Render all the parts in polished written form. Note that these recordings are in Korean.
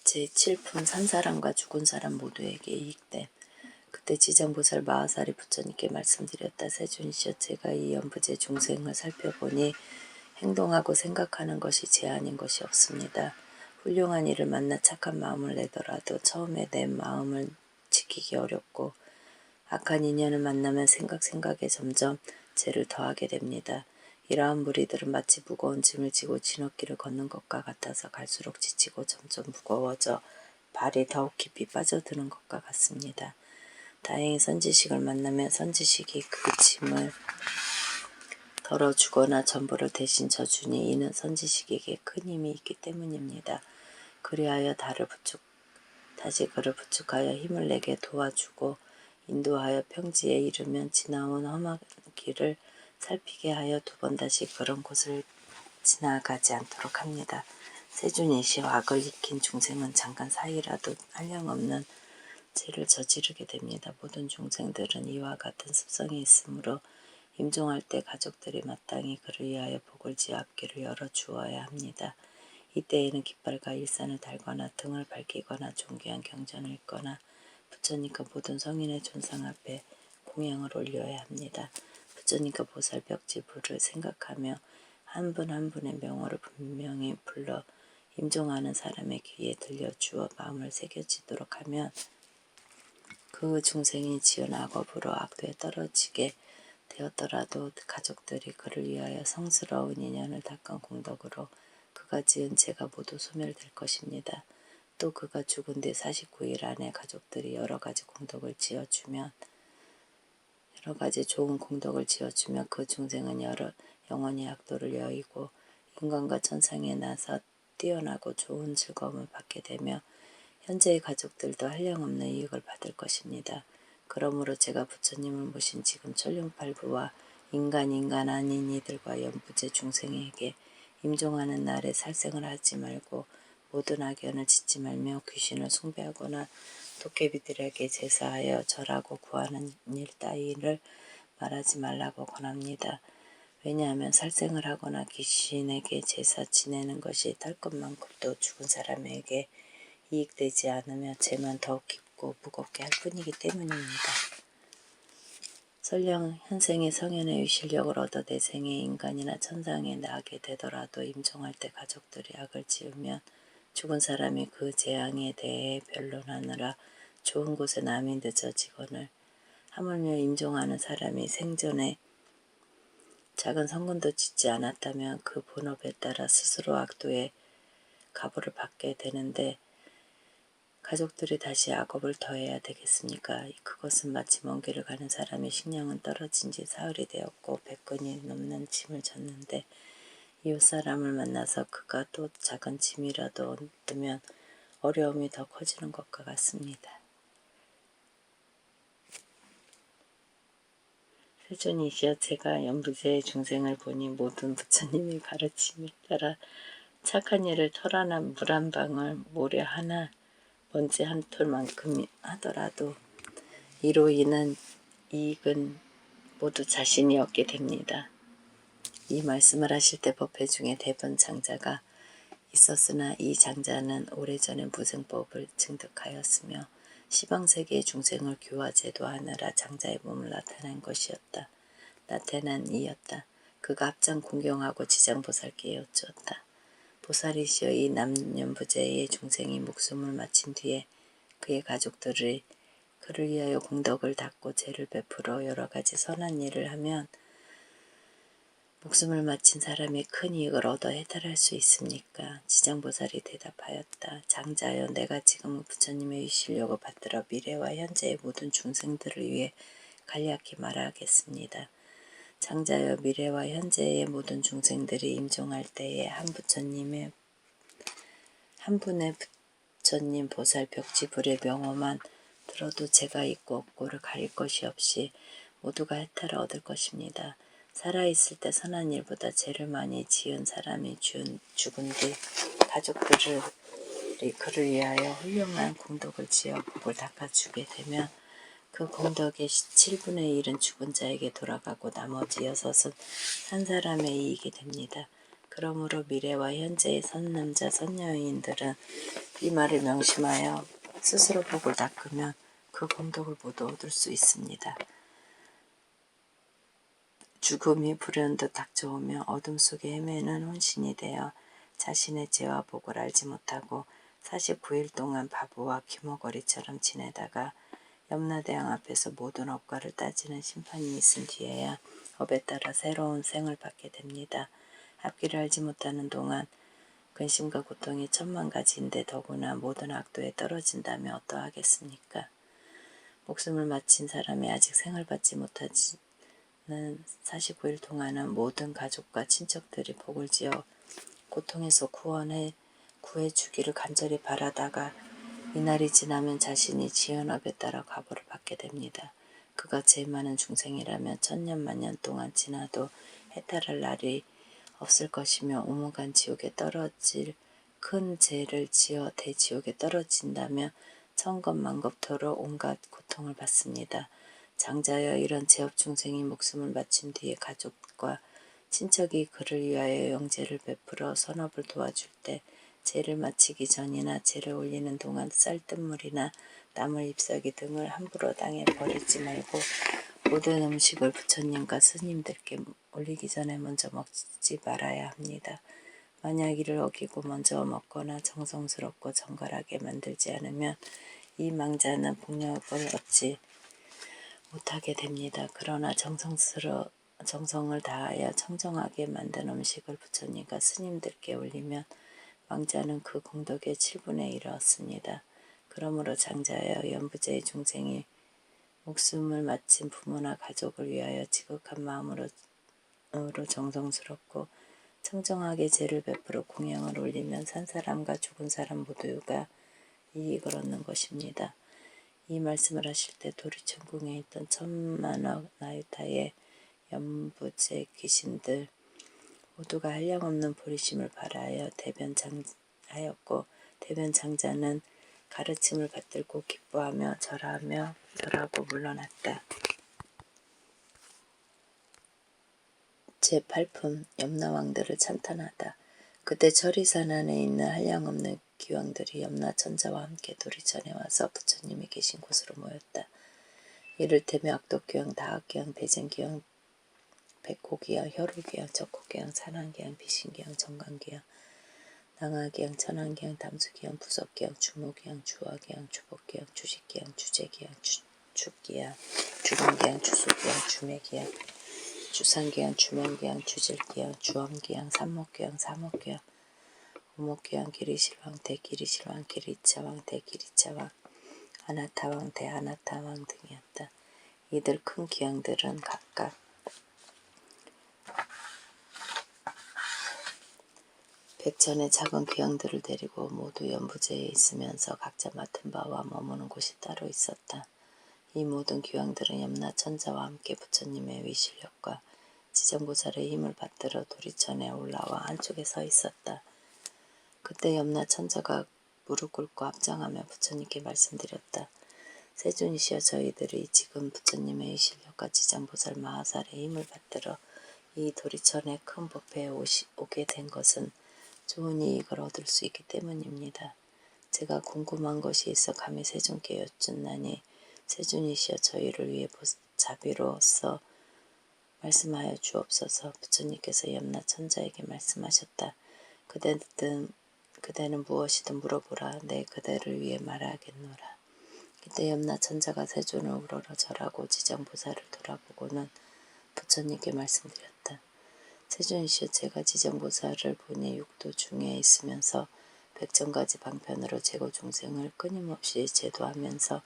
제7품 산 사람과 죽은 사람 모두에게 이익됨. 그때 지장보살 마하사리 부처님께 말씀드렸다. 세존이시여, 제가 이 연부제 중생을 살펴보니 행동하고 생각하는 것이 제 아닌 것이 없습니다. 훌륭한 이를 만나 착한 마음을 내더라도 처음에 내 마음을 지키기 어렵고 악한 인연을 만나면 생각에 점점 죄를 더하게 됩니다. 이러한 무리들은 마치 무거운 짐을 지고 진흙길을 걷는 것과 같아서 갈수록 지치고 점점 무거워져 발이 더욱 깊이 빠져드는 것과 같습니다. 다행히 선지식을 만나면 선지식이 그 짐을 덜어주거나 전부를 대신 져주니 이는 선지식에게 큰 힘이 있기 때문입니다. 그리하여 다시 그를 부축하여 힘을 내게 도와주고 인도하여 평지에 이르면 지나온 험한 길을 살피게 하여 두 번 다시 그런 곳을 지나가지 않도록 합니다. 세존이시여, 악을 익힌 중생은 잠깐 사이라도 한량없는 죄를 저지르게 됩니다. 모든 중생들은 이와 같은 습성이 있으므로 임종할 때 가족들이 마땅히 그를 위하여 복을 지어 앞길을 열어주어야 합니다. 이때에는 깃발과 일산을 달거나 등을 밝히거나 존귀한 경전을 읽거나 부처님과 모든 성인의 존상 앞에 공양을 올려야 합니다. 부처님과 보살 벽지부를 생각하며 한 분 한 분의 명호를 분명히 불러 임종하는 사람의 귀에 들려주어 마음을 새겨지도록 하면 그 중생이 지은 악업으로 악도에 떨어지게 되었더라도 가족들이 그를 위하여 성스러운 인연을 닦은 공덕으로 그가 지은 죄가 모두 소멸될 것입니다. 또 그가 죽은 뒤 49일 안에 가족들이 여러 가지 좋은 공덕을 지어주면 그 중생은 영원히 악도를 여의고 인간과 천상에 나서 뛰어나고 좋은 즐거움을 받게 되며 현재의 가족들도 한량없는 이익을 받을 것입니다. 그러므로 제가 부처님을 모신 지금 천륜팔부와 인간 아닌 이들과 연부제 중생에게 임종하는 날에 살생을 하지 말고 모든 악연을 짓지 말며 귀신을 숭배하거나 도깨비들에게 제사하여 절하고 구하는 일 따위를 말하지 말라고 권합니다. 왜냐하면 살생을 하거나 귀신에게 제사 지내는 것이 tal 것만큼도 죽은 사람에게 이익되지 않으며 죄만 더욱 깊고 무겁게 할 뿐이기 때문입니다. 설령 현생의 성현의 실력을 얻어 내생에 인간이나 천상에 나게 되더라도 임종할 때 가족들이 악을 지으면 죽은 사람이 그 재앙에 대해 변론하느라 좋은 곳에 남이 늦어지거늘 하물며 임종하는 사람이 생전에 작은 성근도 짓지 않았다면 그 본업에 따라 스스로 악도의 가보를 받게 되는데 가족들이 다시 악업을 더해야 되겠습니까? 그것은 마치 먼 길을 가는 사람이 식량은 떨어진 지 사흘이 되었고 100근이 넘는 짐을 졌는데 이웃 사람을 만나서 그가 또 작은 짐이라도 얻으면 어려움이 더 커지는 것과 같습니다. 세존이시여, 제가 연부제의 중생을 보니 모든 부처님의 가르침에 따라 착한 일을 털어난 물 한 방울, 모래 하나, 먼지 한 톨만큼 하더라도 이로 인한 이익은 모두 자신이 얻게 됩니다. 이 말씀을 하실 때 법회 중에 대번 장자가 있었으나 이 장자는 오래전에 무생법을 증득하였으며 시방세계의 중생을 교화제도하느라 장자의 몸을 나타낸 것이었다. 나타난 이였다. 그가 합장 공경하고 지장보살께 여쭈었다. 보살이시여, 이 남연부제의 중생이 목숨을 마친 뒤에 그의 가족들이 그를 위하여 공덕을 닦고 죄를 베풀어 여러 가지 선한 일을 하면 목숨을 마친 사람이 큰 이익을 얻어 해탈할 수 있습니까? 지장보살이 대답하였다. 장자여, 내가 지금 부처님의 위실력을 받들어 미래와 현재의 모든 중생들을 위해 간략히 말하겠습니다. 장자여, 미래와 현재의 모든 중생들이 임종할 때에 한 분의 부처님 보살 벽지불의 명호만 들어도 죄가 있고 없고를 가릴 것이 없이 모두가 해탈을 얻을 것입니다. 살아있을 때 선한 일보다 죄를 많이 지은 사람이 죽은 뒤 가족들이 그를 위하여 훌륭한 공덕을 지어 복을 닦아주게 되면 그 공덕의 7분의 1은 죽은 자에게 돌아가고 나머지 6은 산 사람의 이익이 됩니다. 그러므로 미래와 현재의 선남자 선여인들은 이 말을 명심하여 스스로 복을 닦으면 그 공덕을 모두 얻을 수 있습니다. 죽음이 불현듯 닥쳐오며 어둠 속에 헤매는 혼신이 되어 자신의 죄와 복을 알지 못하고 49일 동안 바보와 귀머거리처럼 지내다가 염라대왕 앞에서 모든 업과를 따지는 심판이 있은 뒤에야 업에 따라 새로운 생을 받게 됩니다. 앞길을 알지 못하는 동안 근심과 고통이 천만 가지인데 더구나 모든 악도에 떨어진다면 어떠하겠습니까? 목숨을 마친 사람이 아직 생을 받지 못하지는 49일 동안은 모든 가족과 친척들이 복을 지어 고통에서 구해주기를 간절히 바라다가 이날이 지나면 자신이 지은 업에 따라 과보를 받게 됩니다. 그가 죄 많은 중생이라면 천년 만년 동안 지나도 해탈할 날이 없을 것이며 오무간 지옥에 떨어질 큰 죄를 지어 대지옥에 떨어진다며 천겁만겁토록 온갖 고통을 받습니다. 장자여 이런 죄업 중생이 목숨을 마친 뒤에 가족과 친척이 그를 위하여 영제를 베풀어 선업을 도와줄 때 죄를 마치기 전이나 죄를 올리는 동안 쌀뜨물이나 나물 잎사귀 등을 함부로 땅에 버리지 말고 모든 음식을 부처님과 스님들께 올리기 전에 먼저 먹지 말아야 합니다. 만약 이를 어기고 먼저 먹거나 정성스럽고 정갈하게 만들지 않으면 이 망자는 복력을 얻지 못하게 됩니다. 그러나 정성을 다하여 청정하게 만든 음식을 부처님과 스님들께 올리면 망자는 그 공덕의 7분의 1을 얻습니다. 그러므로 장자여 연부제의 중생이 목숨을 마친 부모나 가족을 위하여 지극한 마음으로 정성스럽고 청정하게 제를 베풀어 공양을 올리면 산 사람과 죽은 사람 모두가 이익을 얻는 것입니다. 이 말씀을 하실 때 도리천궁에 있던 천만억 나유타의 연부제 귀신들 모두가 한량없는 보리심을 발하여 대변장하였고 대변장자는 가르침을 받들고 기뻐하며 절하고 물러났다. 제8품 염라왕들을 찬탄하다. 그때 철이산 안에 있는 한량없는 기왕들이 염라천자와 함께 도리천에 와서 부처님이 계신 곳으로 모였다. 이를테면 악독기왕, 다악기왕, 대쟁기왕, 백호기왕, 혈우기왕, 적호기왕, 산왕기왕, 비신기왕, 정강기왕, 낭하기왕, 천왕기왕, 담수기왕, 부석기왕, 주모기왕, 주화기왕, 주복기왕, 주식기왕, 주재기왕, 축기왕, 주근기왕, 주수기왕, 주매기왕, 주상기왕, 주명기왕, 주질기왕, 주엄기왕, 삼목기왕, 사목기왕, 오목기왕, 기리실왕, 대기리실왕, 기리차왕, 대기리차왕, 아나타왕, 대아나타왕 등이었다. 이들 큰 기왕들은 각각 백천의 작은 귀양들을 데리고 모두 연부제에 있으면서 각자 맡은 바와 머무는 곳이 따로 있었다. 이 모든 귀양들은 염라천자와 함께 부처님의 위실력과 지정보살의 힘을 받들어 도리천에 올라와 한쪽에 서 있었다. 그때 염라천자가 무릎 꿇고 합장하며 부처님께 말씀드렸다. 세존이시여 저희들이 지금 부처님의 위실력과 지정보살 마하살의 힘을 받들어 이 도리천의 큰 법회에 오게 된 것은 좋은 이익을 얻을 수 있기 때문입니다. 제가 궁금한 것이 있어 감히 세존께 여쭙나니 세존이시여 저희를 위해 자비로서 말씀하여 주옵소서. 부처님께서 염라천자에게 말씀하셨다. 그대는 무엇이든 물어보라. 내 그대를 위해 말하겠노라. 이때 염라천자가 세존을 우러러 절하고 지정보살을 돌아보고는 부처님께 말씀드렸다. 세존이시여 제가 지정보살을 보니 육도 중에 있으면서 백천가지 방편으로 제고 중생을 끊임없이 제도하면서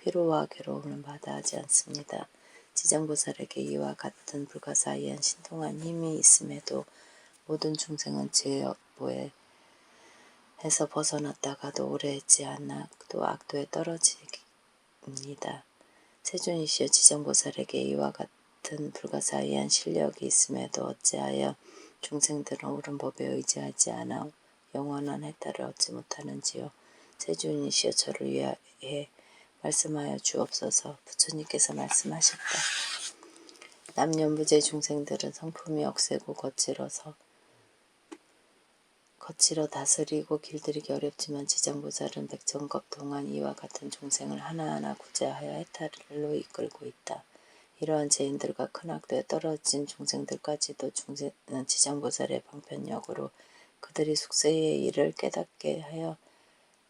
피로와 괴로움을 마다하지 않습니다. 지정보살에게 이와 같은 불가사의한 신통한 힘이 있음에도 모든 중생은 죄업보에 해서 벗어났다가도 오래 있지 않아 또 악도에 떨어집니다. 세존이시여 지정보살에게 이와 같은 불가사의한 실력이 있음에도 어찌하여 중생들은 옳은 법에 의지하지 않아 영원한 해탈을 얻지 못하는지요. 세존이시여 저를 위하여 말씀하여 주옵소서. 부처님께서 말씀하셨다. 남연부제 중생들은 성품이 억세고 거칠어서 거칠어 다스리고 길들이기 어렵지만 지장보살은 백천겁 동안 이와 같은 종생을 하나하나 구제하여 해탈로 이끌고 있다. 이러한 죄인들과 큰 악도에 떨어진 종생들까지도 지장보살의 방편력으로 그들이 숙세의 일을 깨닫게 하여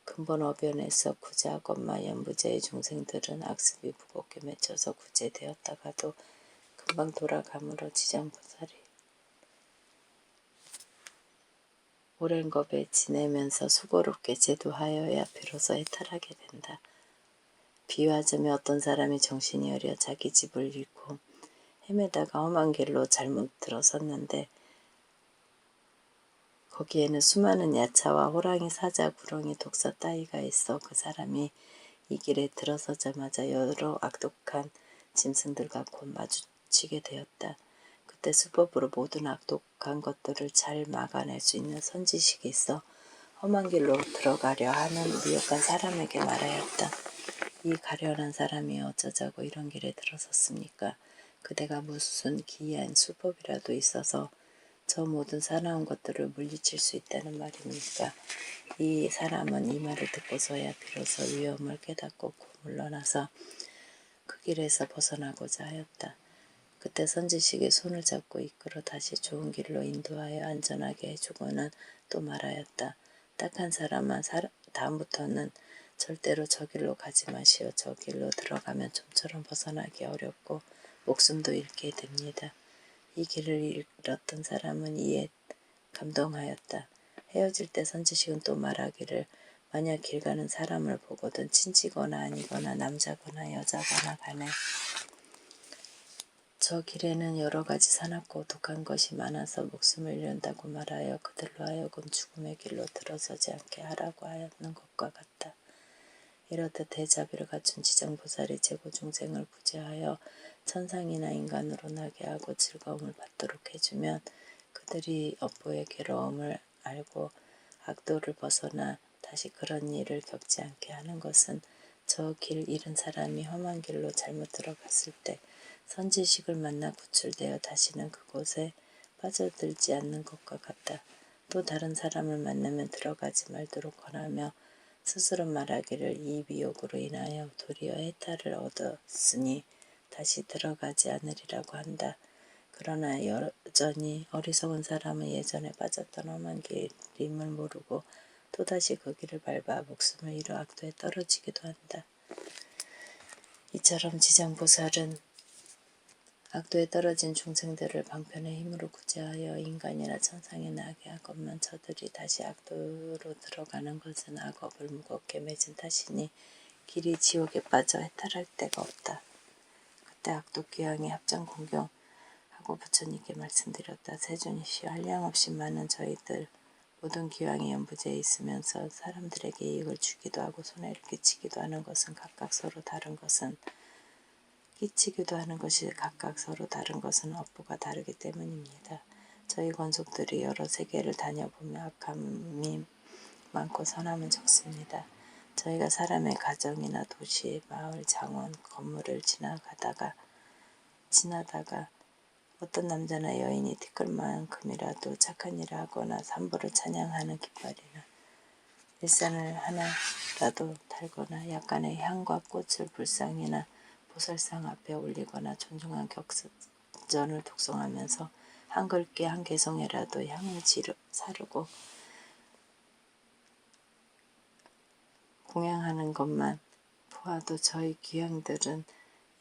근본 어변에서 구제하건마 연부제의 종생들은 악습이 무겁게 맺혀서 구제되었다가도 금방 돌아가므로 지장보살이 오랜 겁에 지내면서 수고롭게 제도하여야 비로소 해탈하게 된다. 비유하자면 어떤 사람이 정신이 어려 자기 집을 잃고 헤매다가 험한 길로 잘못 들어섰는데 거기에는 수많은 야차와 호랑이, 사자, 구렁이, 독사 따위가 있어 그 사람이 이 길에 들어서자마자 여러 악독한 짐승들과 곧 마주치게 되었다. 그때 수법으로 모든 악독한 것들을 잘 막아낼 수 있는 선지식이 있어 험한 길로 들어가려 하는 미혹한 사람에게 말하였다. 이 가련한 사람이 어쩌자고 이런 길에 들어섰습니까? 그대가 무슨 기이한 수법이라도 있어서 저 모든 사나운 것들을 물리칠 수 있다는 말입니까? 이 사람은 이 말을 듣고서야 비로소 위험을 깨닫고 물러나서 그 길에서 벗어나고자 하였다. 그때 선지식이 손을 잡고 이끌어 다시 좋은 길로 인도하여 안전하게 해주고는 또 말하였다. 딱한 사람아, 다음부터는 절대로 저 길로 가지 마시오. 저 길로 들어가면 좀처럼 벗어나기 어렵고 목숨도 잃게 됩니다. 이 길을 잃었던 사람은 이에 감동하였다. 헤어질 때 선지식은 또 말하기를 만약 길 가는 사람을 보거든 친지거나 아니거나 남자거나 여자거나 간에 저 길에는 여러 가지 사납고 독한 것이 많아서 목숨을 잃는다고 말하여 그들로 하여금 죽음의 길로 들어서지 않게 하라고 하였는 것과 같다. 이렇듯 대자비를 갖춘 지장보살이 재고중생을 구제하여 천상이나 인간으로 나게 하고 즐거움을 받도록 해주면 그들이 업보의 괴로움을 알고 악도를 벗어나 다시 그런 일을 겪지 않게 하는 것은 저 길 잃은 사람이 험한 길로 잘못 들어갔을 때 선지식을 만나 구출되어 다시는 그곳에 빠져들지 않는 것과 같다. 또 다른 사람을 만나면 들어가지 말도록 권하며 스스로 말하기를 이 미혹으로 인하여 도리어 해탈을 얻었으니 다시 들어가지 않으리라고 한다. 그러나 여전히 어리석은 사람은 예전에 빠졌던 험한 길임을 모르고 또다시 그 길을 밟아 목숨을 잃어 악도에 떨어지기도 한다. 이처럼 지장보살은 악도에 떨어진 중생들을 방편의 힘으로 구제하여 인간이나 천상에 나게 하건만 저들이 다시 악도로 들어가는 것은 악업을 무겁게 맺은 탓이니 길이 지옥에 빠져 해탈할 데가 없다. 그때 악도 귀향이 합장 공경하고 부처님께 말씀드렸다. 세존이시여 한량없이 많은 저희들 모든 기왕이 연부제에 있으면서 사람들에게 이익을 주기도 하고 손해를 끼치기도 하는 것은 각각 서로 다른 것은 끼치기도 하는 것이 각각 서로 다른 것은 업보가 다르기 때문입니다. 저희 권속들이 여러 세계를 다녀보며 악함이 많고 선함은 적습니다. 저희가 사람의 가정이나 도시, 마을, 장원, 건물을 지나다가 어떤 남자나 여인이 티끌만큼이라도 착한 일을 하거나 삼보를 찬양하는 깃발이나 일산을 하나라도 달거나 약간의 향과 꽃을 불상이나 보살상 앞에 올리거나 존중한 격전을 독송하면서 한 글귀 한 개송에라도 향을 사르고 공양하는 것만 보아도 저희 귀향들은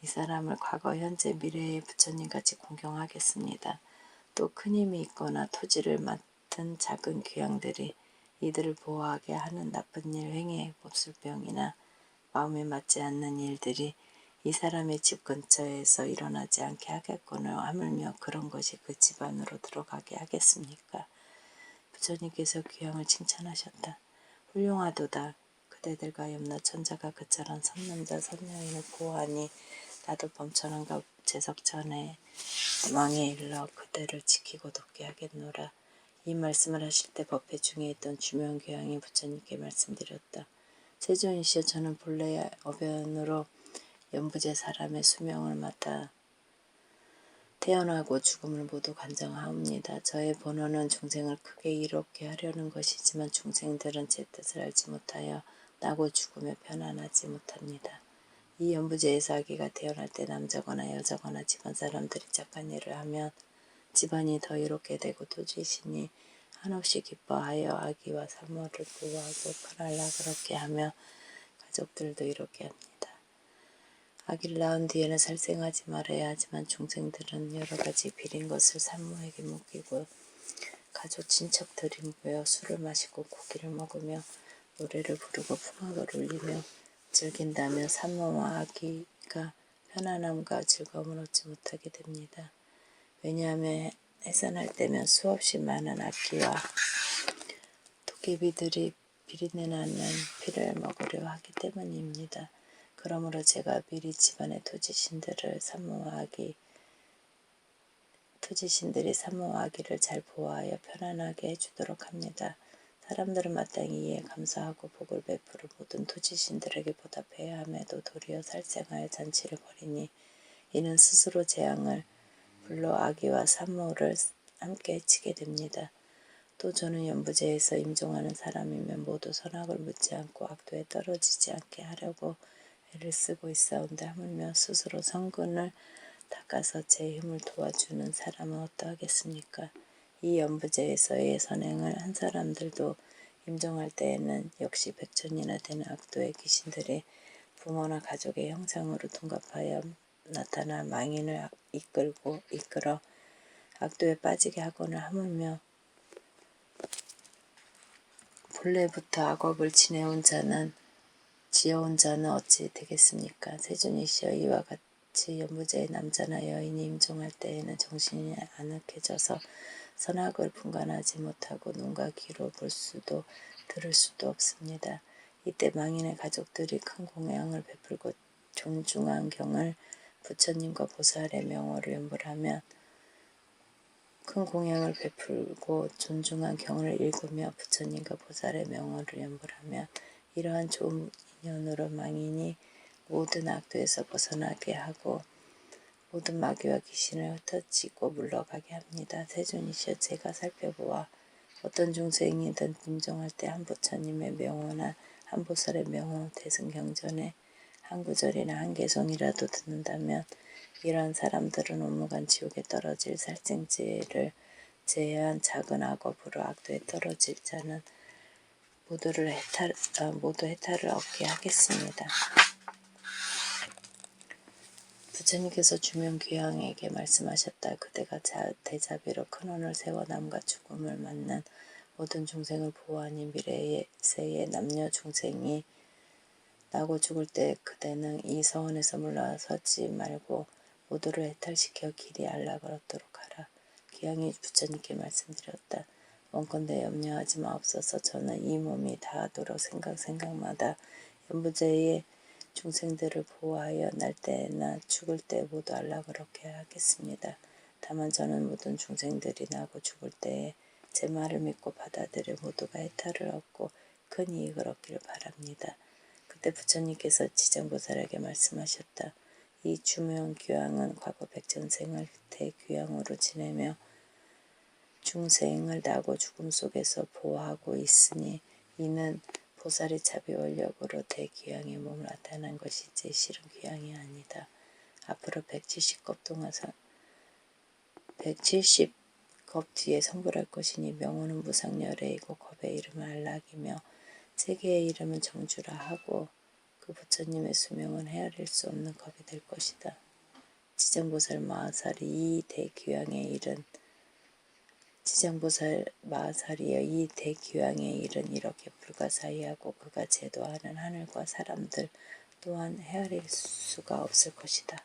이 사람을 과거, 현재, 미래의 부처님같이 공경하겠습니다. 또 큰 힘이 있거나 토지를 맡은 작은 귀향들이 이들을 보호하게 하는 나쁜 일, 행해, 몹쓸병이나 마음에 맞지 않는 일들이 이 사람의 집 근처에서 일어나지 않게 하겠거늘 하물며 그런 것이 그 집 안으로 들어가게 하겠습니까? 부처님께서 귀향을 칭찬하셨다. 훌륭하도다. 그대들과 염라 천자가 그처럼 선남자 선여인을 보호하니 나도 범천한 제석천의 왕에 일러 그대를 지키고 돕게 하겠노라. 이 말씀을 하실 때 법회 중에 있던 주명귀향이 부처님께 말씀드렸다. 세존이시여 저는 본래의 어변으로 연부제 사람의 수명을 맡아 태어나고 죽음을 모두 간증하옵니다. 저의 본원은 중생을 크게 이롭게 하려는 것이지만 중생들은 제 뜻을 알지 못하여 나고 죽음에 편안하지 못합니다. 이 연부제에서 아기가 태어날 때 남자거나 여자거나 집안 사람들이 착한 일을 하면 집안이 더 이롭게 되고 토지신이 한없이 기뻐하여 아기와 산모를 보호하고 편하려 그렇게 하며 가족들도 이롭게 합니다. 아기를 낳은 뒤에는 살생하지 말아야 하지만 중생들은 여러가지 비린 것을 산모에게 먹이고 가족 친척들이 모여 술을 마시고 고기를 먹으며 노래를 부르고 풍악을 울리며 즐긴다며 산모와 아기가 편안함과 즐거움을 얻지 못하게 됩니다. 왜냐하면 해산할 때면 수없이 많은 악귀와 도깨비들이 비린내 나는 피를 먹으려 하기 때문입니다. 그러므로 제가 미리 집안의 토지신들이 산모와 아기를 잘 보호하여 편안하게 해주도록 합니다. 사람들은 마땅히 이에 감사하고 복을 베풀어 모든 토지신들에게 보답해야 함에도 도리어 살생하여 잔치를 벌이니 이는 스스로 재앙을 불러 아기와 산모를 함께 해치게 됩니다. 또 저는 연부제에서 임종하는 사람이면 모두 선악을 묻지 않고 악도에 떨어지지 않게 하려고 애를 쓰고 있사온데 하물며 스스로 성근을 닦아서 제 힘을 도와주는 사람은 어떠하겠습니까? 이 연부제에서의 선행을 한 사람들도 임종할 때에는 역시 100천이나 되는 악도의 귀신들이 부모나 가족의 형상으로 둔갑하여 나타나 망인을 이끌어 악도에 빠지게 하거나 하물며 본래부터 악업을 지어온 자는 어찌 되겠습니까? 세존이시여 이와 같이 연부제의 남자나 여인이 임종할 때에는 정신이 아늑해져서 선악을 분간하지 못하고 눈과 귀로 볼 수도 들을 수도 없습니다. 이때 망인의 가족들이 큰 공양을 베풀고 존중한 경을 부처님과 보살의 명호를 연불하면 큰 공양을 베풀고 존중한 경을 읽으며 부처님과 보살의 명호를 연불하면 이러한 좋은 인연으로 망인이 모든 악도에서 벗어나게 하고 모든 마귀와 귀신을 흩어지고 물러가게 합니다. 세존이시여 제가 살펴보아 어떤 중생이든 임종할 때 한 부처님의 명호나 한 보살의 명호 대승경전에 한 구절이나 한 개송이라도 듣는다면 이러한 사람들은 온무간 지옥에 떨어질 살생죄를 제외한 작은 악업으로 악도에 떨어질 자는 모두 해탈을 얻게 하겠습니다. 부처님께서 주명귀향에게 말씀하셨다. 그대가 대자비로 큰 혼을 세워 남과 죽음을 맞는 모든 중생을 보호하니 미래세의 남녀 중생이 나고 죽을 때 그대는 이 서원에서 물러서지 말고 모두를 해탈시켜 길이 안락을 얻도록 하라. 귀향이 부처님께 말씀드렸다. 원컨대 염려하지 마옵소서. 저는 이 몸이 다하도록 생각마다 연부제의 중생들을 보호하여 날 때나 죽을 때 모두 안락을 얻게 하겠습니다. 다만 저는 모든 중생들이 나고 죽을 때에 제 말을 믿고 받아들여 모두가 해탈을 얻고 큰 이익을 얻기를 바랍니다. 그때 부처님께서 지정보살에게 말씀하셨다. 이 주명귀향은 과거 백전생을 대귀향으로 지내며 중생을 나고 죽음 속에서 보호하고 있으니 이는 보살의 자비원력으로 대귀향의 몸을 나타난 것이지 실은 귀향이 아니다. 앞으로 170겁 뒤에 성불할 것이니 명호는 무상열애이고 겁의 이름은 안락이며 세계의 이름은 정주라 하고 그 부처님의 수명은 헤아릴 수 없는 겁이 될 것이다. 지정보살 마하살이 이 대귀향의 일은 이렇게 불가사의하고 그가 제도하는 하늘과 사람들 또한 헤아릴 수가 없을 것이다.